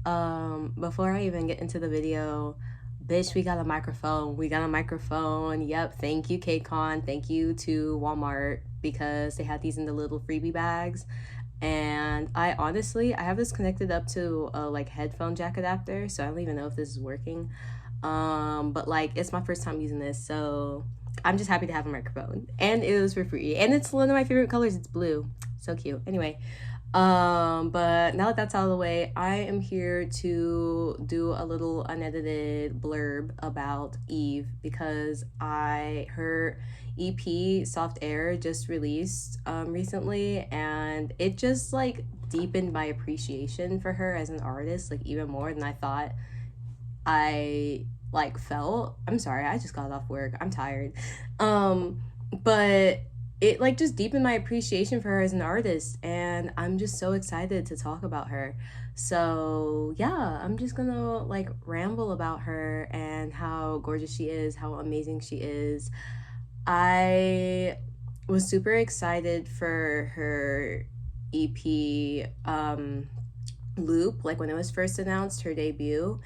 Before I even get into the video, bitch, we got a microphone. We got a microphone. Yep. Thank you, KCON. Thank you to Walmart because they had these in the little freebie bags. And I honestly, I have this connected up to a like headphone jack adapter, so I don't even know if this is working. But like it's my first time using this, so I'm just happy to have a microphone. And it was for free. And it's one of my favorite colors. It's blue. So cute. Anyway, but now that that's out of the way, I am here to do a little unedited blurb about Eve because her EP Soft Air just released recently, and it just like deepened my appreciation for her as an artist like even more than I thought I like felt. I'm sorry, I just got off work. I'm tired. But it like just deepened my appreciation for her as an artist, and I'm just so excited to talk about her. So yeah, I'm just gonna like ramble about her and how gorgeous she is, how amazing she is. I was super excited for her EP Loop, like when it was first announced, her debut.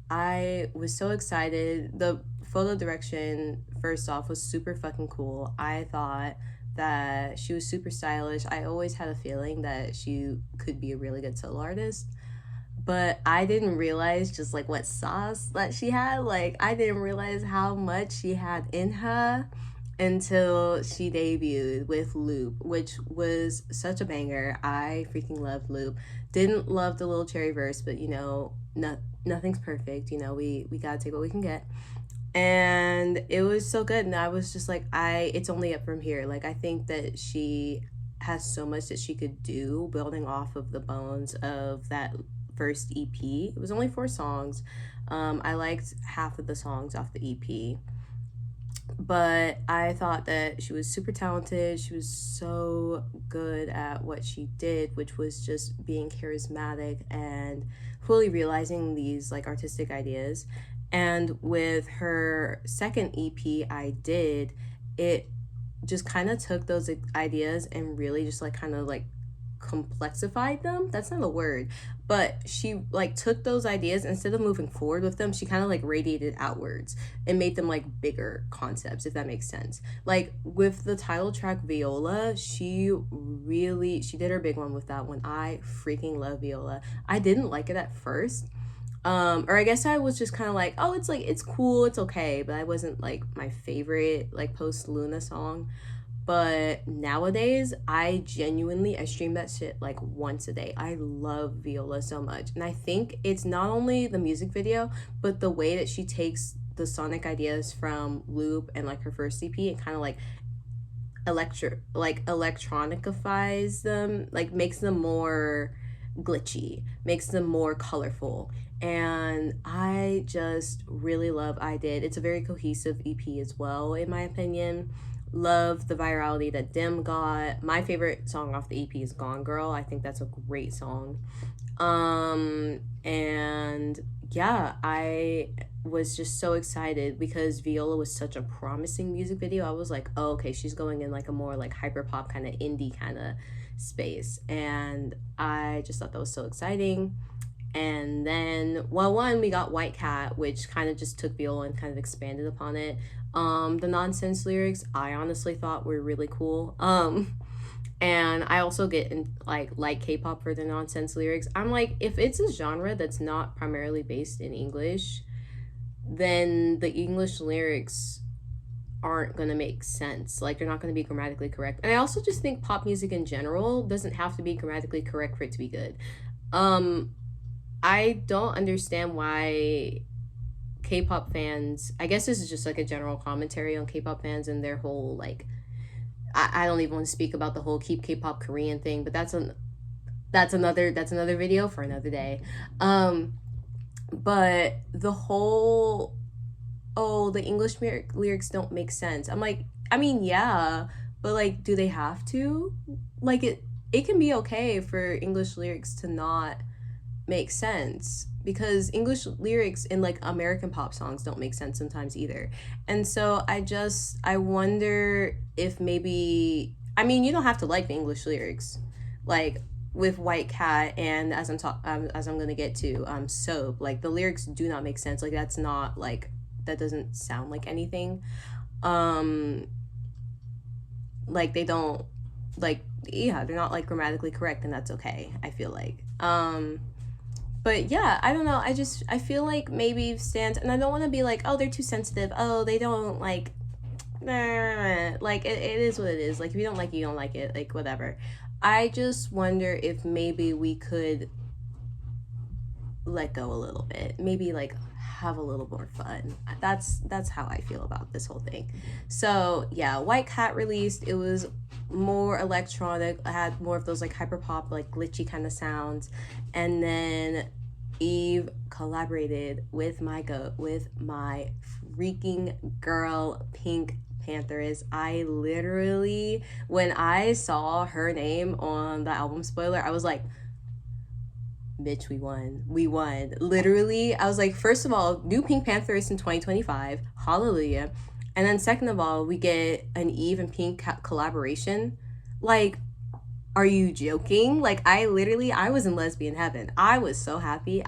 I was so excited. The photo direction, first off, was super fucking cool. I thought that she was super stylish. I always had a feeling that she could be a really good solo artist, but I didn't realize just like what sauce that she had. Like, I didn't realize how much she had in her until she debuted with Loop, which was such a banger. I freaking love Loop. Didn't love the little cherry verse, but you know, nothing's perfect. You know, we gotta take what we can get. And it was so good, and I was just like, it's only up from here. Like, I think that she has so much that she could do building off of the bones of that first EP. It was only 4 songs. I liked half of the songs off the EP, but I thought that she was super talented. She was so good at what she did, which was just being charismatic and fully realizing these like artistic ideas. And with her second EP, I did, it just kind of took those ideas and really just like kind of like complexified them. That's not a word, but she like took those ideas, instead of moving forward with them, she kind of like radiated outwards and made them like bigger concepts, if that makes sense. Like with the title track Viola, she did her big one with that one. I freaking love Viola. I didn't like it at first, or I guess I was just kind of like, oh, it's like, it's cool, it's okay, but I wasn't like my favorite like post Loona song. But nowadays, I stream that shit like once a day. I love Viola so much, and I think it's not only the music video, but the way that she takes the sonic ideas from Loop and like her first EP and kind of like electronicifies them, like makes them more glitchy, makes them more colorful. And I just really love I Did. It's a very cohesive EP as well, in my opinion. Love the virality that Dim got. My favorite song off the EP is Gone Girl. I think that's a great song. And yeah, I was just so excited because Viola was such a promising music video. I was like, oh, okay, she's going in like a more like hyperpop kind of indie kind of space. And I just thought that was so exciting. And then, well, one, we got White Cat, which kind of just took Viola and kind of expanded upon it. The nonsense lyrics, I honestly thought were really cool. And I also get in like K-pop for the nonsense lyrics. I'm like, if it's a genre that's not primarily based in English, then the English lyrics aren't gonna make sense. Like, they're not gonna be grammatically correct. And I also just think pop music in general doesn't have to be grammatically correct for it to be good. I don't understand why K-pop fans, I guess this is just like a general commentary on K-pop fans and their whole like, I don't even want to speak about the whole keep K-pop Korean thing, but that's another video for another day. But the whole, oh, the English lyrics don't make sense. I'm like, I mean, yeah, but like, do they have to? Like, it can be okay for English lyrics to not make sense, because English lyrics in like American pop songs don't make sense sometimes either. And so I wonder if maybe, I mean, you don't have to like the English lyrics. Like, with White Cat, and as I'm gonna get to Soap, like the lyrics do not make sense. Like that's not like, that doesn't sound like anything. Um like they don't, like, yeah, they're not like grammatically correct, and that's okay, I feel like. But yeah, I don't know. I feel like maybe stands, and I don't want to be like, oh, they're too sensitive. Oh, they don't like, nah. Like it is what it is. Like if you don't like it, you don't like it. Like whatever. I just wonder if maybe we could let go a little bit. Maybe like have a little more fun. That's how I feel about this whole thing. So yeah, White Cat released. It was more electronic. I had more of those like hyperpop, like glitchy kind of sounds. And then Eve collaborated with my freaking girl, Pink Pantheress. I literally, when I saw her name on the album spoiler, I was like, bitch, we won, literally. I was like, first of all, new Pink Pantheress in 2025, hallelujah. And then second of all, we get an Eve and Pink collaboration. Like, are you joking? Like, I was in lesbian heaven. I was so happy.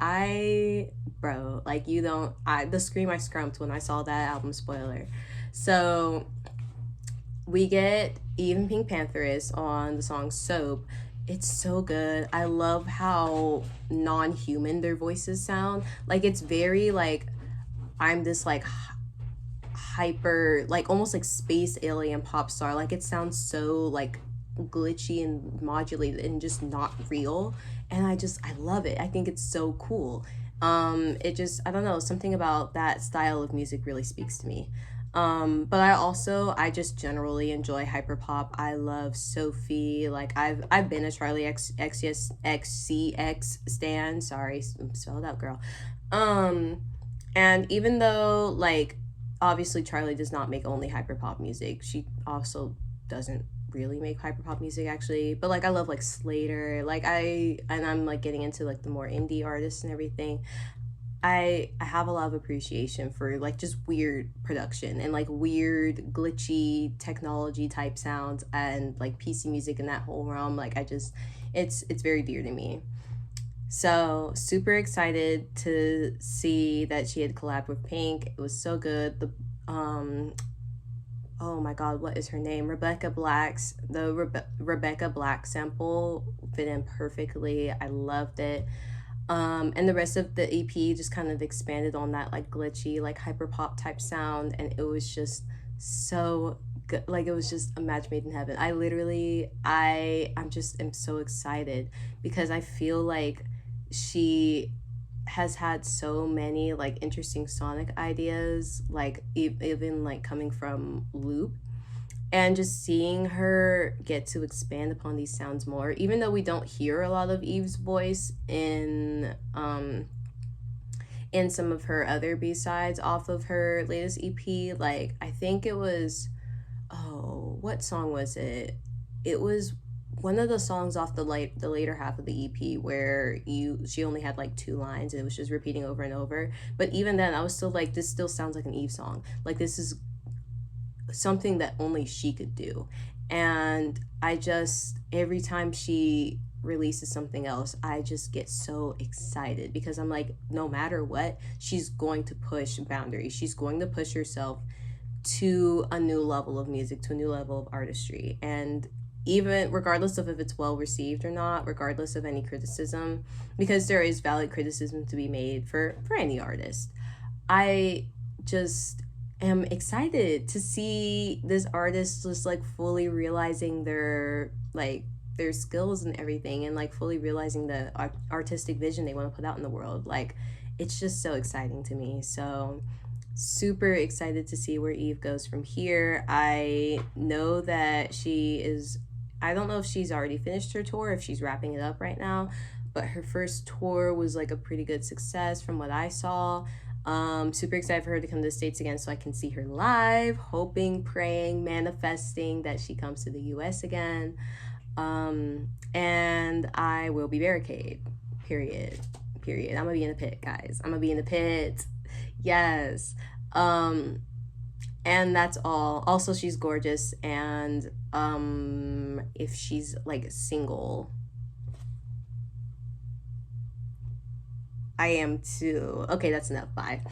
Bro, like, you don't, the scream I scrumped when I saw that album spoiler. So we get Eve and Pink Pantheress on the song Soap. It's so good. I love how non-human their voices sound. Like it's very like, I'm this like hyper, like almost like space alien pop star. Like it sounds so like glitchy and modulated and just not real. And I love it. I think it's so cool. It just, I don't know, something about that style of music really speaks to me. But I just generally enjoy hyperpop. I love Sophie. Like I've been a Charlie XCX stan. Sorry, spell it out, girl. And even though like obviously Charlie does not make only hyperpop music, she also doesn't really make hyperpop music actually. But like I love like Slater. I'm like getting into like the more indie artists and everything. I have a lot of appreciation for like just weird production and like weird glitchy technology type sounds and like PC music in that whole realm. Like it's very dear to me. So super excited to see that she had collabed with Pink. It was so good. The oh my god, what is her name? Rebecca Black sample fit in perfectly. I loved it. And the rest of the EP just kind of expanded on that like glitchy, like hyper pop type sound, and it was just so good. Like it was just a match made in heaven. I'm just am so excited because I feel like she has had so many like interesting sonic ideas, like even like coming from Loop, and just seeing her get to expand upon these sounds more, even though we don't hear a lot of Eve's voice in some of her other b-sides off of her latest EP. Like I think it was, oh, what song was it? It was one of the songs off the later half of the EP where she only had like two lines and it was just repeating over and over. But even then I was still like, this still sounds like an Eve song. Like this is something that only she could do. And every time she releases something else, I just get so excited because I'm like, no matter what, she's going to push boundaries. She's going to push herself to a new level of music, to a new level of artistry. And even regardless of if it's well received or not, regardless of any criticism, because there is valid criticism to be made for any artist, I just am excited to see this artist just like fully realizing their skills and everything, and like fully realizing the artistic vision they want to put out in the world. Like it's just so exciting to me. So super excited to see where Eve goes from here. I know that I don't know if she's already finished her tour, if she's wrapping it up right now, but her first tour was like a pretty good success from what I saw. Super excited for her to come to the States again so I can see her live, hoping, praying, manifesting that she comes to the US again. And I will be barricade. Period. I'm gonna be in the pit, guys. I'm gonna be in the pit. Yes. And that's all. Also, she's gorgeous, and if she's like single, I am too. Okay, that's enough. Bye.